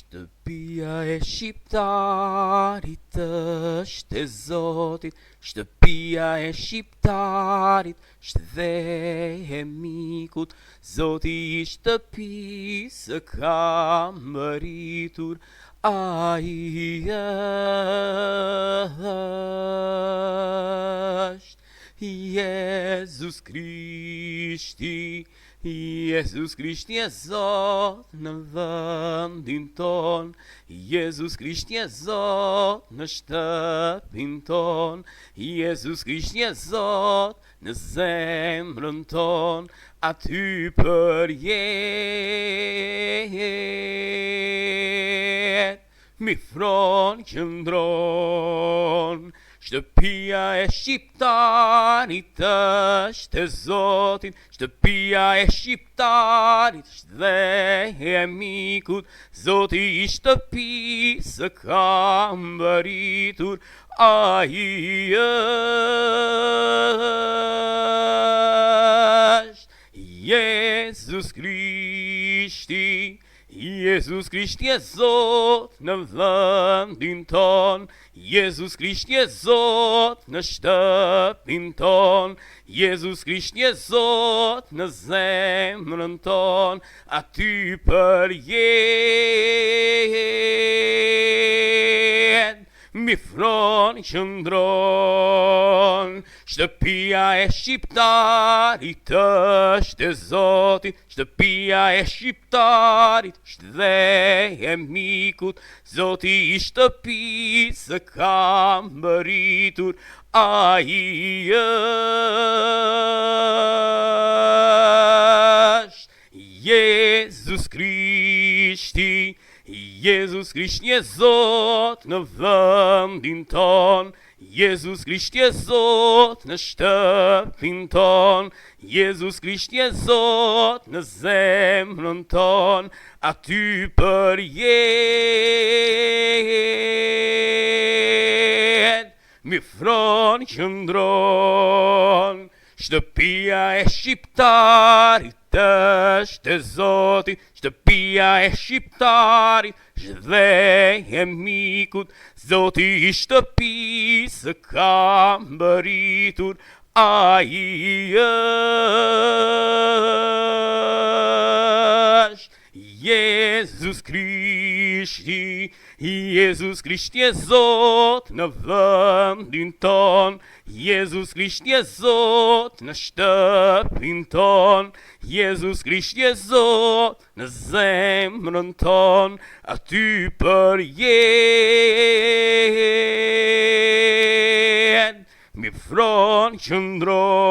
Shtëpia e shqiptarit është e Zotit, shtëpia e shqiptarit është dhe e mikut. Zoti I shtëpisë ka mbërritur, ai është Jezus Krishti. Jezus Krishti e Zot në vendin ton, Jezus Krishti e Zot në shtëpin ton, Jezus Krishti e Zot në zemrën ton, aty për jetë mi fron qëndron. Shtëpia e shqiptarit është e Zotit, shtëpia e shqiptarit është dhe e mikut. Zoti I shtëpisë ka mbërritur, ai është Jezus Krishti. Jezus Krishti e Zot në vendin ton, Jezus Krishti e Zot në shtëpin ton, Jezus Krishti e Zot në zemrën ton, aty për jetë mi fron qëndron. Shtëpia e shqiptarit është e Zotit, shtëpia e shqiptarit është dhe e mikut. Zoti I shtëpisë ka mbërritur, ai është Jezus Krishti. Jezus Krishti e Zot në vendin ton, Jezus Krishti e Zot në shtëpin ton, Jezus Krishti e Zot në zemrën ton, aty për jetë mi fron qëndron. Shtëpia e shqiptarit është e Zotit, shtëpia e shqiptarit është dhe e mikut. Zoti I shtëpisë ka mbërritur, ai është Jezus Krishti. Jezus Krishti e Zot në vendin ton, Jezus Krishti e Zot në shtëpin ton, Jezus Krishti e Zot në zemrën ton, aty për jetë mi fron qëndron.